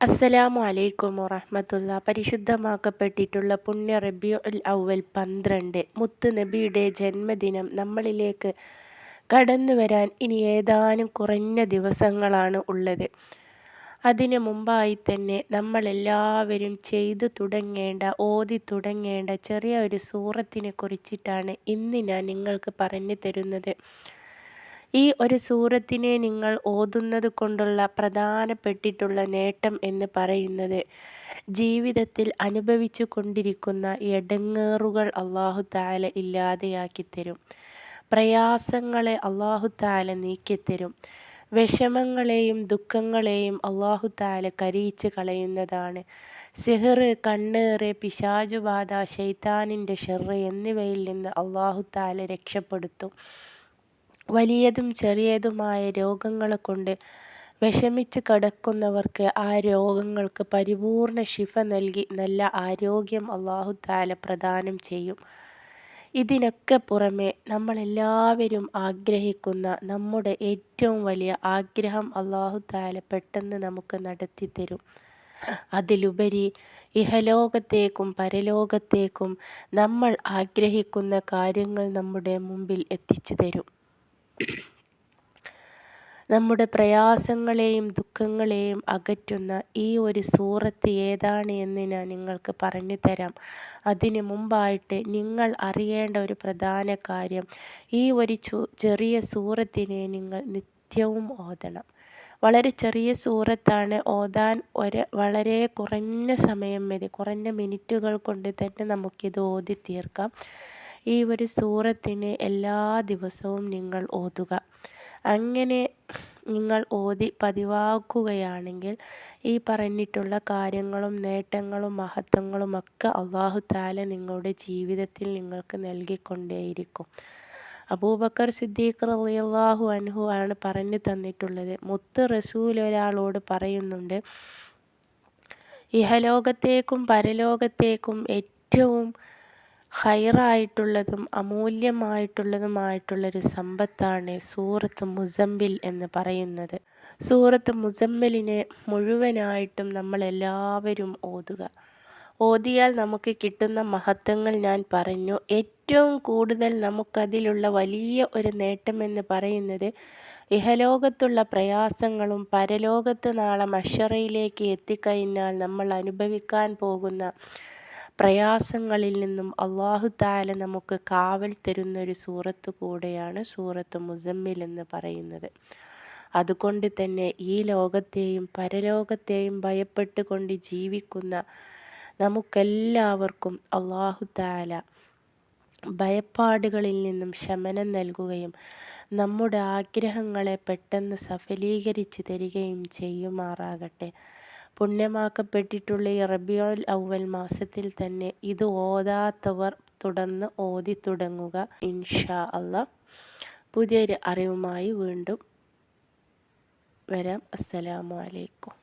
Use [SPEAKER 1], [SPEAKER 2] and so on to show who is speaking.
[SPEAKER 1] അസ്സലാമു അലൈക്കും വറഹ്മത്തുള്ളാ. പരിശുദ്ധമാക്കപ്പെട്ടിട്ടുള്ള പുണ്യ റബീഉൽ അവ്വൽ 12 മുത്ത് നബിയുടെ ജന്മദിനം നമ്മളിലേക്ക് കടന്നു വരാൻ ഇനി ഏതാനും കുറഞ്ഞ ദിവസങ്ങളാണ് ഉള്ളത്. അതിനു മുമ്പായി തന്നെ നമ്മളെല്ലാവരും ചെയ്തു തുടങ്ങേണ്ട, ഓതി തുടങ്ങേണ്ട ചെറിയ ഒരു സൂറത്തിനെ കുറിച്ചിട്ടാണ് ഇന്ന് ഞാൻ നിങ്ങൾക്ക് പറഞ്ഞു തരുന്നത്. ഈ ഒരു സൂറത്തിനെ നിങ്ങൾ ഓതുന്നത് കൊണ്ടുള്ള പ്രധാനപ്പെട്ടിട്ടുള്ള നേട്ടം എന്ന് പറയുന്നത്, ജീവിതത്തിൽ അനുഭവിച്ചു കൊണ്ടിരിക്കുന്ന എടങ്ങേറുകൾ അല്ലാഹു തആല ഇല്ലാതെയാക്കി തരും. പ്രയാസങ്ങളെ അല്ലാഹു തആല നീക്കിത്തരും. വിഷമങ്ങളെയും ദുഃഖങ്ങളെയും അല്ലാഹു തആല കരീച്ച് കളയുന്നതാണ്. സിഹ്റ്, കണ്ണേറ്, പിശാചുബാധ, ശൈത്താനിൻ്റെ ഷർറ് എന്നിവയിൽ നിന്ന് അല്ലാഹു തആല രക്ഷപ്പെടുത്തും. വലിയതും ചെറിയതുമായ രോഗങ്ങളെ കൊണ്ട് വിഷമിച്ച് കിടക്കുന്നവർക്ക് ആ രോഗങ്ങൾക്ക് പരിപൂർണ ശിഫ നൽകി നല്ല ആരോഗ്യം അല്ലാഹു തആല പ്രദാനം ചെയ്യും. ഇതിനൊക്കെ പുറമെ നമ്മളെല്ലാവരും ആഗ്രഹിക്കുന്ന നമ്മുടെ ഏറ്റവും വലിയ ആഗ്രഹം അല്ലാഹു തആല പെട്ടെന്ന് നമുക്ക് നടത്തി തരും. അതിലുപരി ഇഹലോകത്തേക്കും പരലോകത്തേക്കും നമ്മൾ ആഗ്രഹിക്കുന്ന കാര്യങ്ങൾ നമ്മുടെ മുമ്പിൽ എത്തിച്ചു തരും. നമ്മുടെ പ്രയാസങ്ങളെയും ദുഃഖങ്ങളെയും അകറ്റുന്ന ഈ ഒരു സൂറത്ത് ഏതാണ് എന്ന് ഞാൻ നിങ്ങൾക്ക് പറഞ്ഞു തരാം. അതിനു മുമ്പായിട്ട് നിങ്ങൾ അറിയേണ്ട ഒരു പ്രധാന കാര്യം, ഈ ഒരു ചെറിയ സൂറത്തിനെ നിങ്ങൾ നിത്യവും ഓതണം. വളരെ ചെറിയ സൂറത്താണ്, ഓതാൻ വളരെ കുറഞ്ഞ സമയം മതി, കുറഞ്ഞ മിനിറ്റുകൾ കൊണ്ട് തന്നെ നമുക്കിത് ഓതി തീർക്കാം. ഈ ഒരു സൂറത്തിന് എല്ലാ ദിവസവും നിങ്ങൾ ഓതുക. അങ്ങനെ നിങ്ങൾ ഓതി പതിവാക്കുകയാണെങ്കിൽ ഈ പറഞ്ഞിട്ടുള്ള കാര്യങ്ങളും നേട്ടങ്ങളും മഹത്വങ്ങളും ഒക്കെ അല്ലാഹു തആല നിങ്ങളുടെ ജീവിതത്തിൽ നിങ്ങൾക്ക് നൽകിക്കൊണ്ടേയിരിക്കും. അബൂബക്കർ സിദ്ദീഖ് റളിയല്ലാഹു അൻഹു ആണ് പറഞ്ഞു തന്നിട്ടുള്ളത്. മുത്ത് റസൂൽ ഒരാളോട് പറയുന്നുണ്ട്, ഇഹലോകത്തേക്കും പരലോകത്തേക്കും ഏറ്റവും ഖൈറായിട്ടുള്ളതും അമൂല്യമായിട്ടുള്ളതുമായിട്ടുള്ളൊരു സമ്പത്താണ് സൂറത്ത് മുസമ്മിൽ എന്ന് പറയുന്നത്. സൂറത്ത് മുസമ്മിലിനെ മുഴുവനായിട്ടും നമ്മളെല്ലാവരും ഓതുക. ഓതിയാൽ നമുക്ക് കിട്ടുന്ന മഹത്വങ്ങൾ ഞാൻ പറഞ്ഞു. ഏറ്റവും കൂടുതൽ നമുക്കതിലുള്ള വലിയ ഒരു നേട്ടമെന്ന് പറയുന്നത്, ഇഹലോകത്തുള്ള പ്രയാസങ്ങളും പരലോകത്ത് നാളെ മഹ്ശറയിലേക്ക് എത്തിക്കഴിഞ്ഞാൽ നമ്മൾ അനുഭവിക്കാൻ പോകുന്ന പ്രയാസങ്ങളിൽ നിന്നും അല്ലാഹു തആല നമുക്ക് കാവൽ തരുന്നൊരു സൂറത്ത് കൂടെയാണ് സൂറത്ത് മുസമ്മിൽ എന്ന് പറയുന്നത്. അതുകൊണ്ട് തന്നെ ഈ ലോകത്തെയും പരലോകത്തെയും ഭയപ്പെട്ടുകൊണ്ട് ജീവിക്കുന്ന നമുക്കെല്ലാവർക്കും അല്ലാഹു തആല ഭയപ്പാടുകളിൽ നിന്നും ശമനം നൽകുകയും നമ്മുടെ ആഗ്രഹങ്ങളെ പെട്ടെന്ന് സഫലീകരിച്ച് തരികയും ചെയ്യുമാറാകട്ടെ. പുണ്യമാക്കപ്പെട്ടിട്ടുള്ള ഈ റബീഉൽ അവ്വൽ മാസത്തിൽ തന്നെ ഇത് ഓതാത്തവർ തുടർന്ന് ഓതി തുടങ്ങുക. ഇൻഷാ അല്ലാഹ് പുതിയൊരു അറിവുമായി വീണ്ടും വരാം. അസ്സലാമു അലൈക്കും.